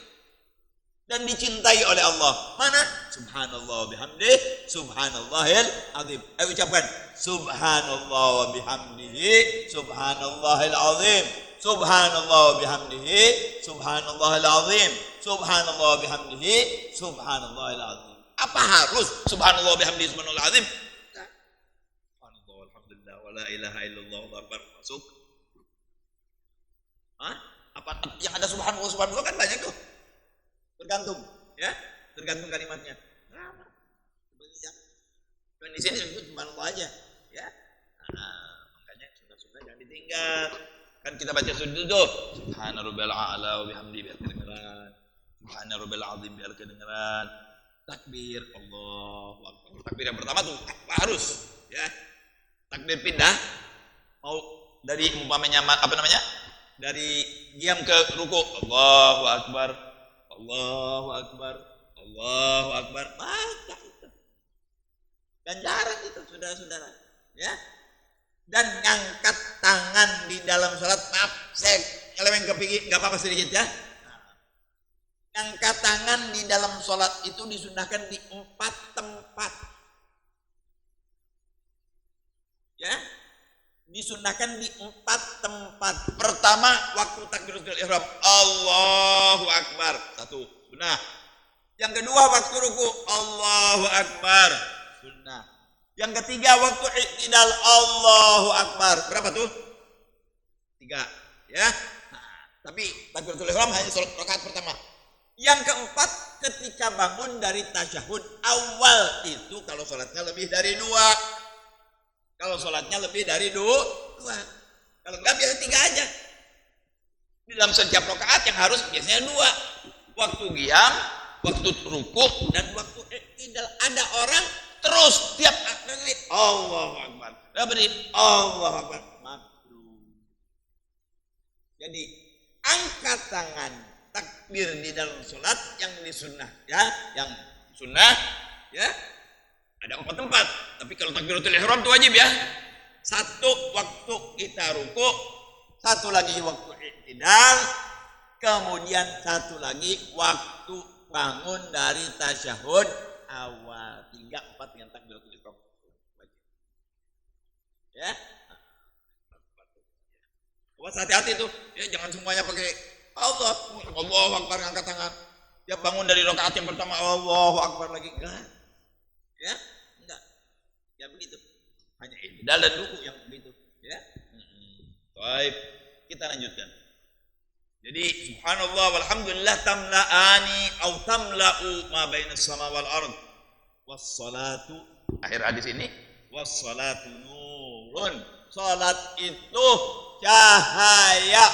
Dan dicintai oleh Allah. Mana? Subhanallah bihamdih, subhanallahil azim. Ayo ucapkan, subhanallah wa bihamdihi, subhanallahil azim. Subhanallah bihamdihi, subhanallahil azim. Subhanallah bihamdihi, subhanallahil azim. Apa harus subhanallah bihamdihi, subhanallahil azim? Subhanallah walhamdulillah wa la ilaha illallah wa akbar. Masuk? Hah? Apa yang ada subhanallah subhanallah kan banyak tuh. Tergantung, ya, tergantung kalimatnya. Dan di sini disebut subhanallah aja, ya. Nah, makanya sunnah-sunnah jangan ditinggal. Kan kita baca sunnah itu, subhana rabbil a'la wa bihamdi biar kedengeran. Subhana rabbil azim biar kedengeran. Takbir Allahu akbar. Takbir yang pertama tuh harus, ya. Takbir pindah mau dari umpamanya apa namanya? Dari diam ke ruku, Allahu akbar. Allahu akbar, Allahu akbar. Baca itu. Ganjaran itu, saudara-saudara, ya. Dan ngangkat tangan di dalam sholat, maaf, saya elemen kepikir, nggak apa-apa sedikit ya. Ngangkat tangan di dalam sholat itu disunahkan di 4 tempat, ya. Disunahkan di 4 tempat. Pertama, waktu takbiratul ihram, Allahu akbar. 1, sunnah. Yang kedua, waktu ruku, Allahu akbar, sunnah. Yang ketiga, waktu i'tidal, Allahu akbar. Berapa tuh? 3, ya. Nah, tapi takbiratul ihram hanya sholat rakaat pertama. Yang keempat, ketika bangun dari tasyahud awal itu kalau sholatnya lebih dari 2. Kalau sholatnya lebih dari 2. Kalau enggak biasa 3 aja. Di dalam setiap rakaat yang harus biasanya 2. Waktu qiyam, waktu rukuk, dan waktu i'tidal. Ada orang terus tiap kali Allahu akbar. Berarti Allahu akbar. Makruh. Jadi angkat tangan takbir di dalam sholat yang disunnah, ya, yang sunnah, ya. Ada 4 tempat, tapi kalau takbiratul ihram itu wajib ya. 1 waktu kita ruku, 1 lagi waktu i'tidal, kemudian 1 lagi waktu bangun dari tasyahud awal. 3, 4 dengan takbiratul ihram wajib. Ya. Awas hati-hati tuh, ya, jangan semuanya pakai Allahu akbar angkat tangan. Dia bangun dari rakaat yang pertama Allahu akbar lagi, enggak. Ya, enggak. Ya begitu. Hanya i'tidal dan ruku yang begitu, ya. Baik, kita lanjutkan. Jadi subhanallah walhamdulillah tamla'ani au tamla'u ma bainas sama wal ard. Wassalatu, akhir hadis ini, wassalatu nurun. Salat itu cahaya.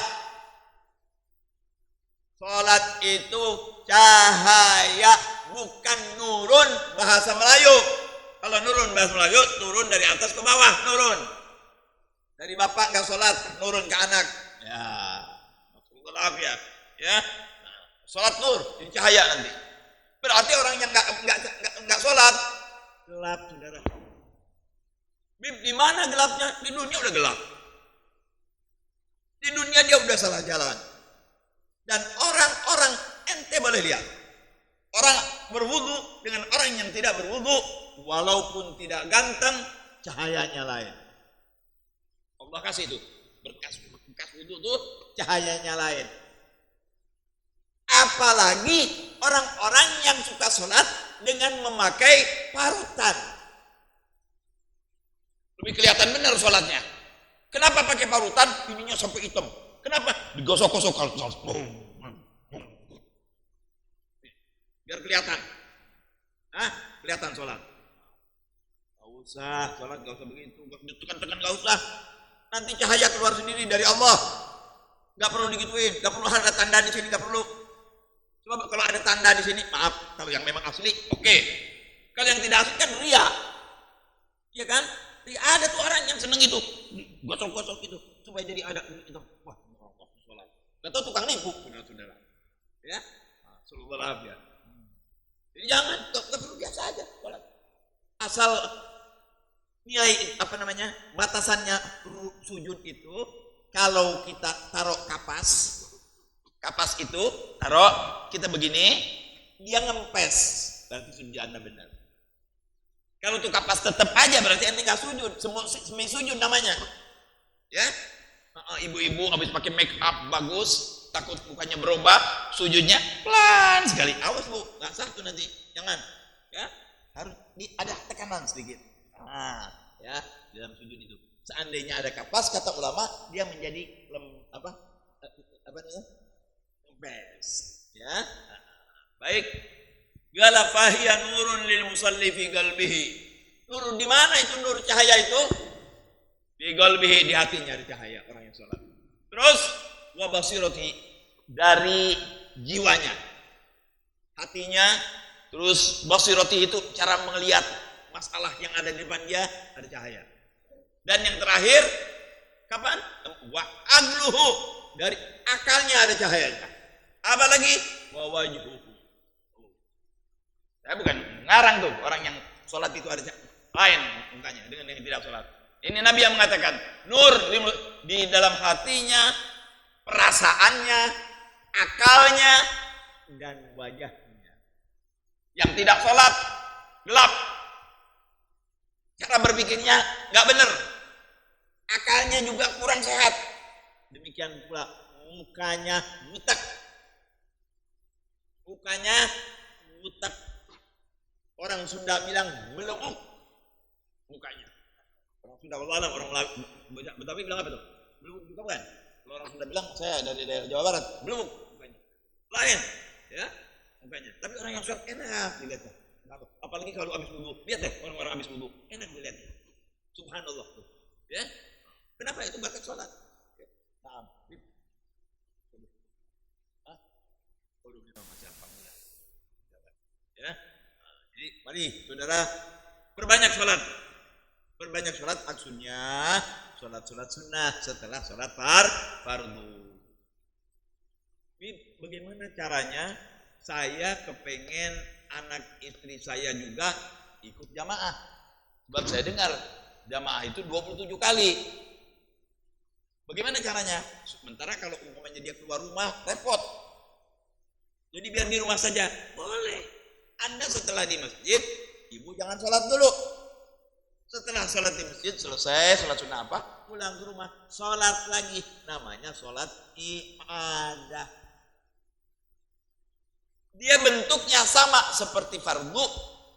Salat itu cahaya, bukan nurun bahasa Melayu. Kalau nurun bahasa Melayu, turun dari atas ke bawah, nurun. Dari bapak nggak sholat, nurun ke anak. Ya, maaf ya. Ya, sholat nur, jadi cahaya nanti. Berarti orang yang nggak sholat gelap, saudara. Di mana gelapnya? Di dunia udah gelap. Di dunia dia udah salah jalan. Dan orang-orang ente boleh lihat. Orang berwudu dengan orang yang tidak berwudu, walaupun tidak ganteng, cahayanya lain. Allah kasih itu bekas wudu tuh cahayanya lain. Apalagi orang-orang yang suka sholat dengan memakai parutan. Lebih kelihatan benar sholatnya. Kenapa pakai parutan? Ininya sampai hitam. Kenapa? Digosok-gosok kalau biar kelihatan. Kelihatan sholat. usah sholat, nggak usah begitu, tekan-tekan nggak usah. Nanti cahaya keluar sendiri dari Allah. Nggak perlu digituin, nggak perlu ada tanda di sini, nggak perlu. Coba kalau ada tanda di sini, maaf, kalau yang memang asli, oke. Kalau yang tidak asli kan ria, ya kan? Ada tuh orang yang seneng itu, gosok-gosok itu, supaya jadi ada itu. Wah, sholat. Gak tahu tukang nipu, saudara-saudara. Ya, sallallahu ya. Jadi jangan, nggak perlu, biasa aja sholat. Asal nilai batasannya sujud itu, kalau kita taruh kapas itu taruh kita begini, dia ngempes, berarti sujud Anda benar. Kalau tuh kapas tetap aja berarti Anda nggak sujud, semi sujud namanya. Ya, ibu-ibu habis pakai make up bagus, takut mukanya berubah, sujudnya pelan sekali. Awas bu, nggak sah tuh nanti, jangan. Ya, harus ada tekanan sedikit. Nah, ya, dalam sujud itu. Seandainya ada kapas, kata ulama, dia menjadi lempes. Ya, baik. Qala fahiya nurun lil musalli fi qalbihi. Nur di mana itu nur cahaya itu? Fi qalbihi, di hatinya ada cahaya orang yang sholat. Terus wa basirati, dari jiwanya, hatinya. Terus basirati itu cara melihat masalah yang ada di depan dia, ada cahaya. Dan yang terakhir kapan? Wa agluhu, dari akalnya ada cahayanya. Apa lagi? Wa wajhuhu. Saya bukan ngarang tuh, orang yang sholat itu ada lain mukanya dengan yang tidak sholat. Ini Nabi yang mengatakan nur di dalam hatinya, perasaannya, akalnya, dan wajahnya. Yang tidak sholat gelap, cara berpikirnya nggak benar, akalnya juga kurang sehat. Demikian pula mukanya butek, orang Sunda bilang melengkung mukanya. Orang Sunda orang Betawi bilang apa tuh? Melengkung juga kan? Kalau orang Sunda bilang, saya dari daerah Jawa Barat, melengkung mukanya. Lain, ya mukanya. Tapi orang yang sholat enak dilihatnya. Apalagi kalau habis wudu, lihat deh orang-orang habis wudu, enak dilihatnya. Subhanallah tuh. Ya. Kenapa? Itu berkat sholat. Nah, ya. Jadi mari saudara perbanyak sholat maksudnya sholat sunnah setelah sholat fardu. Tapi bagaimana caranya saya kepengen anak istri saya juga ikut jamaah, sebab saya dengar jamaah itu 27 kali. Bagaimana caranya? Sementara kalau umpamanya dia keluar rumah repot, jadi biar di rumah saja boleh. Anda setelah di masjid, ibu jangan sholat dulu. Setelah sholat di masjid, selesai sholat sunnah apa, pulang ke rumah, sholat lagi. Namanya sholat ibadah. Dia bentuknya sama seperti fardu,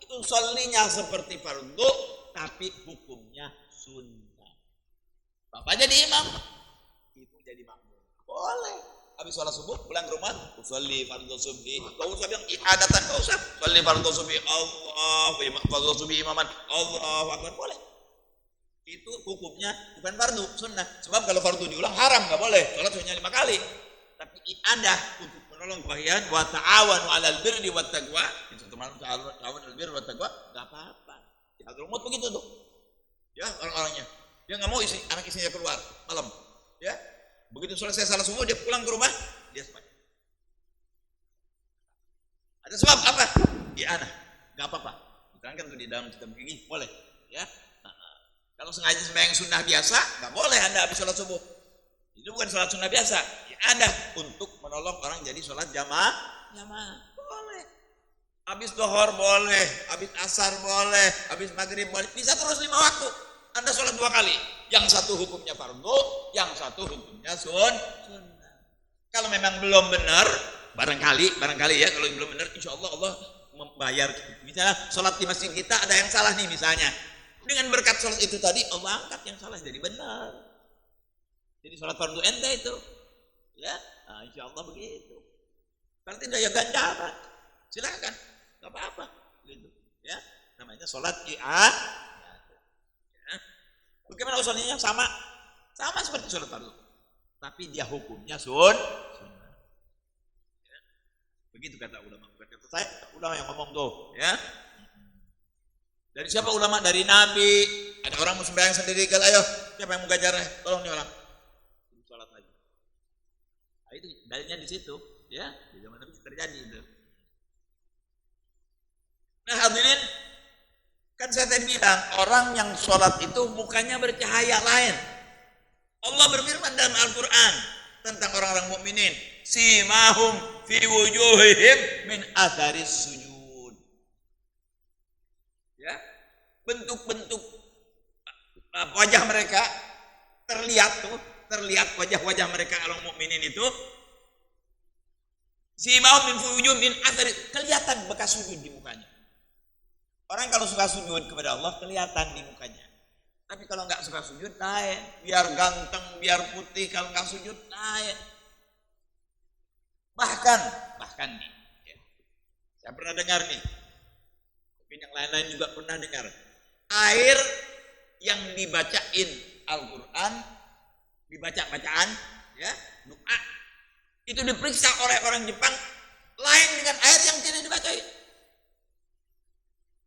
itu sholinya seperti fardu, tapi hukumnya sunnah. Bapak jadi imam, ibu jadi makmum, boleh. Habis sholat subuh pulang ke rumah, usolli fardhu subhi. Kau usah bilang adatan, kau usah. Usolli fardhu subhi, fardhu subhi imaman, Allahu akbar, boleh. Itu hukumnya bukan fardu, sunnah. Sebab kalau fardu diulang haram, nggak boleh. Sholat hanya 5 kali. Tapi ibadah untuk menolong kebaikan, wa ta'awanu 'alal birri wat taqwa. Itu teman ta'awanu 'alal birri wat taqwa, enggak apa-apa. Di Hadramut begitu tuh. Ya, orang-orangnya. Dia enggak mau anak istrinya keluar malam. Ya. Begitu selesai salat subuh dia pulang ke rumah, dia semuanya. Ada sebab apa? Ya anak, enggak apa-apa. Diterangkan tuh di dalam kitab begini, boleh. Ya. Kalau sengaja sembahyang sunnah biasa, nggak boleh Anda habis sholat subuh. Itu bukan sholat sunnah biasa. Ya, Anda untuk menolong orang jadi sholat jamaah, boleh. Habis zuhur boleh, habis asar boleh, habis maghrib boleh. Bisa terus 5 waktu. Anda sholat 2 kali. Yang satu hukumnya fardu, yang satu hukumnya sunnah. Kalau memang belum benar, barangkali ya, kalau belum benar, insya Allah membayar. Misalnya sholat di masjid kita ada yang salah nih misalnya. Dengan berkat sholat itu tadi Allah angkat yang salah jadi benar. Jadi sholat fardu ente itu, ya, nah, insya Allah begitu. Berarti daya ganjaran, silakan, nggak apa-apa, gitu, ya. Namanya sholat Bagaimana usulnya? Sama seperti sholat fardu. Tapi dia hukumnya sunnah. Ya. Begitu kata ulama. Bukan kata saya, ulama yang ngomong tuh. Ya. Dari siapa ulama? Dari Nabi. Ada orang mau sembahyang sendiri, kalau ayo, siapa yang mau gajarnya? Tolong nih orang. Sholat lagi. Nah, itu dalilnya di situ. Ya, di zaman Nabi terjadi itu. Nah hadirin, kan saya tadi bilang orang yang sholat itu mukanya bercahaya lain. Allah berfirman dalam Al-Quran tentang orang-orang mukminin, simahum fi wujuhihim min atharis sujud. Ya, bentuk-bentuk wajah mereka terlihat wajah-wajah mereka orang mukminin itu. Simahum min wujuhihim min atharis, kelihatan bekas sujud di mukanya. Orang kalau suka sujud kepada Allah kelihatan di mukanya. Tapi kalau nggak suka sujud lain. Biar ganteng, biar putih, kalau nggak sujud lain. Bahkan nih, ya, saya pernah dengar nih. Mungkin yang lain-lain juga pernah dengar. Air yang dibacain Al-Quran, dibaca-bacaan, ya, doa, itu diperiksa oleh orang Jepang lain dengan air yang tidak dibacain.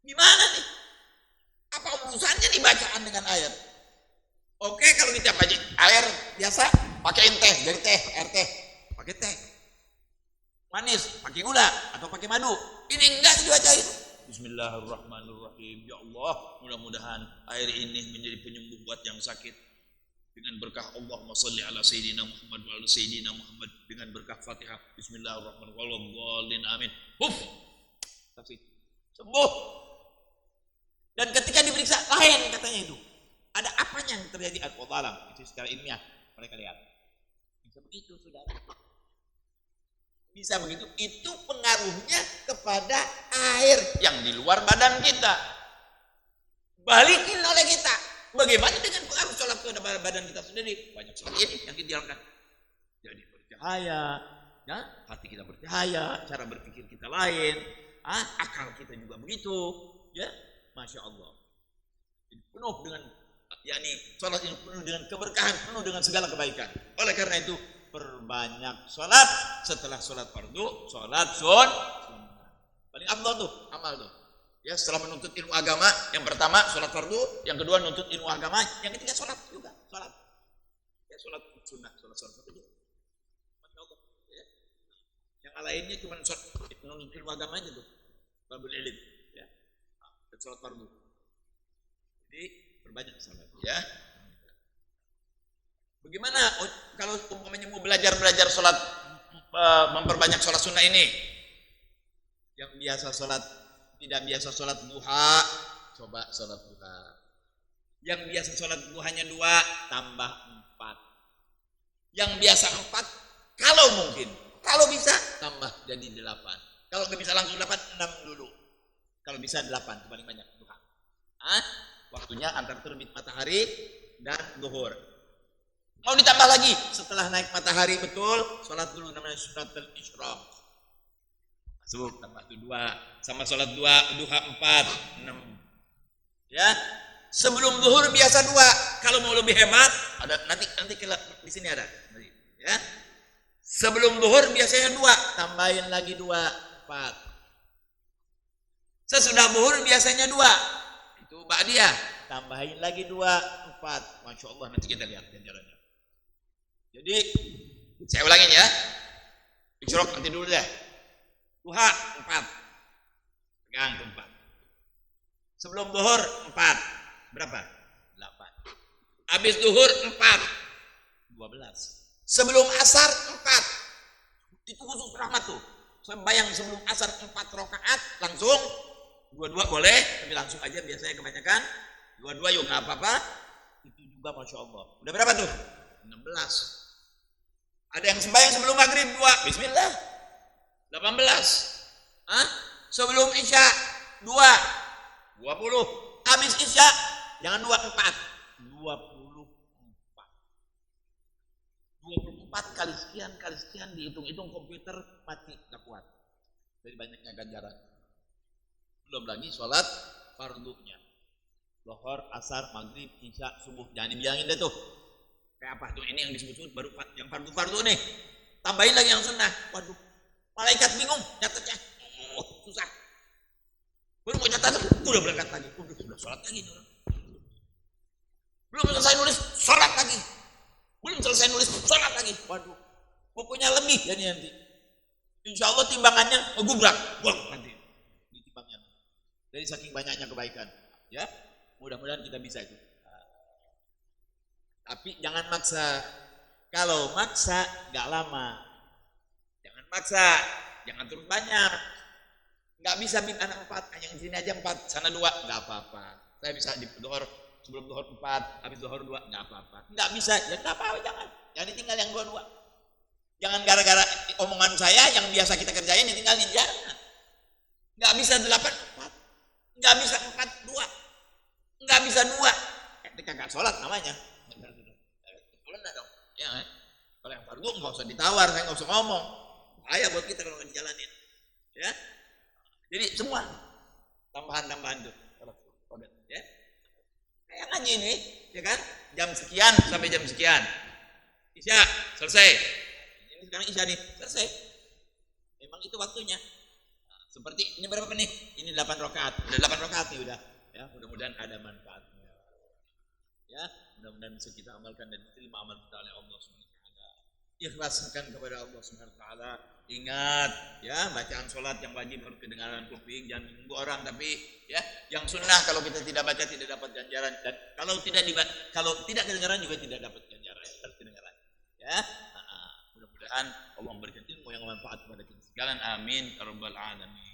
Gimana nih? Apa urusannya nih bacaan dengan air? Oke, kalau kita baca air biasa, pakai teh, jadi teh, air teh, pakai teh. Manis, pakai gula atau pakai madu. Ini enggak dibacain. Bismillahirrahmanirrahim. Ya Allah, mudah-mudahan air ini menjadi penyembuh buat yang sakit. Dengan berkah Allahumma sholli ala sayyidina Muhammad wa ala sayyidina Muhammad, dengan berkah Fatihah. Bismillahirrahmanirrahim. Amin. Tapi sembuh. Dan ketika diperiksa lain katanya itu. Ada apanya yang terjadi? Allahu a'lam. Itu secara ilmiah mereka lihat. Bisa begitu, saudara. Bisa begitu. Itu pengaruhnya kepada air yang di luar badan kita. Balikin oleh kita. Bagaimana dengan pengaruh sholat kepada badan kita sendiri? Banyak sekali ini yang dijalankan. Jadi bercahaya, ya, hati kita bercahaya, cara berpikir kita lain, akal kita juga begitu, ya. Masya Allah, penuh dengan, yakni sholat ini penuh dengan keberkahan, penuh dengan segala kebaikan. Oleh karena itu perbanyak sholat. Setelah sholat fardu, sholat sunnah. Paling afdal tuh amal tuh. Ya, setelah menuntut ilmu agama, yang pertama sholat fardu, yang kedua menuntut ilmu agama, yang ketiga sholat juga, sholat. Ya, sholat sunnah, sholat fardu. Masya Allah. Ya. Yang lainnya cuma menuntut ilmu agama aja tuh, babul ilm. Sholat fardu. Jadi berbanyak sholat, ya. Bagaimana kalau umpamanya mau belajar sholat, memperbanyak sholat sunnah ini? Yang biasa sholat, tidak biasa sholat duha, coba sholat duha. Yang biasa sholat duhanya 2, tambah 4. Yang biasa 4, kalau mungkin, kalau bisa tambah jadi 8. Kalau nggak bisa langsung 8, 6 dulu. Kalau bisa 8, paling banyak duha. Waktunya antara terbit matahari dan zuhur. Mau ditambah lagi, setelah naik matahari betul, sholat dulu namanya sunnatul isyraq. Masuk, tambah 2. Sama sholat duha 4, 6. Ya, sebelum zuhur biasa 2. Kalau mau lebih hemat, ada nanti di sini ada. Ya, sebelum zuhur biasanya 2, tambahin lagi 2, 4. Sesudah zuhur biasanya 2. Itu ba'diyah. Tambahin lagi 2, 4. Masya Allah, nanti kita lihat ganjarannya. Jadi, saya ulangin ya. Isyraq nanti dulu deh. Duha 4. Pegang 4. Sebelum zuhur 4. Berapa? 8. Habis zuhur 4. 12. Sebelum asar 4. Itu khusus rahmat tuh. Sembahyang sebelum asar 4 rakaat langsung. 2 boleh, tapi langsung aja biasanya kebanyakan. 2 yuk nggak apa-apa. Itu juga Masya Allah. Udah berapa tuh? 16. Ada yang sembahyang sebelum maghrib 2. Bismillah. 18. Sebelum isya 2. 20. Habis isya jangan 2, 4. 24 kali sekian dihitung-hitung komputer mati, nggak kuat. Dari banyaknya ganjaran. Belum lagi sholat fardunya. Lohor, asar, maghrib, isya, subuh. Jangan dibilangin deh tuh. Kayak apa tuh? Ini yang disebut baru yang fardu-fardu nih. Tambahin lagi yang sunnah. Waduh, malaikat bingung nyatetnya. Oh, susah. Baru mau nyatet, udah berangkat lagi. Udah sholat lagi. Belum selesai nulis, sholat lagi. Belum selesai nulis, sholat lagi. Waduh, pokoknya lebih ya nanti. Insya Allah timbangannya ngegubrak. Buang nanti. Ditimbangnya. Dari saking banyaknya kebaikan. Ya, mudah-mudahan kita bisa itu. Tapi jangan maksa. Kalau maksa, nggak lama. Jangan maksa, jangan terus banyak. Nggak bisa minta anak 4, yang sini aja 4, sana 2, nggak apa-apa. Saya bisa di dohor sebelum dohor 4, habis dohor 2, nggak apa-apa. Nggak bisa, ya nggak apa-apa, jangan ditinggal yang 2. Jangan gara-gara omongan saya yang biasa kita kerjain ditinggalin, jangan. Nggak bisa 8, 4, nggak bisa 4, 2, nggak bisa 2. Kagak sholat namanya. Sholat dong. Ya, kalau yang fardu nggak usah ditawar, saya nggak usah ngomong. Bahaya buat kita kalau nggak dijalanin. Ya, jadi semua tambahan-tambahan tuh. Ya, kayak ngaji ini, ya kan? Jam sekian sampai jam sekian. Isya selesai. Ini sekarang isya nih selesai. Memang itu waktunya. Nah, seperti ini berapa menit? Ini 8 rakaat. Udah 8 rakaat nih udah. Ya, mudah-mudahan ada manfaatnya. Ya, mudah-mudahan bisa kita amalkan dan diterima amal kita oleh Allah Subhanahu wa taala. Ikhlaskan kepada Allah Subhanahu wa taala. Ingat ya, bacaan sholat yang wajib harus kedengaran kuping, jangan menunggu orang, tapi ya yang sunnah kalau kita tidak baca tidak dapat ganjaran, dan kalau tidak kedengaran juga tidak dapat ganjaran, harus kedengaran. Ya, mudah-mudahan Allah memberikan ilmu yang bermanfaat kepada kita sekalian. Amin ya rabbal alamin.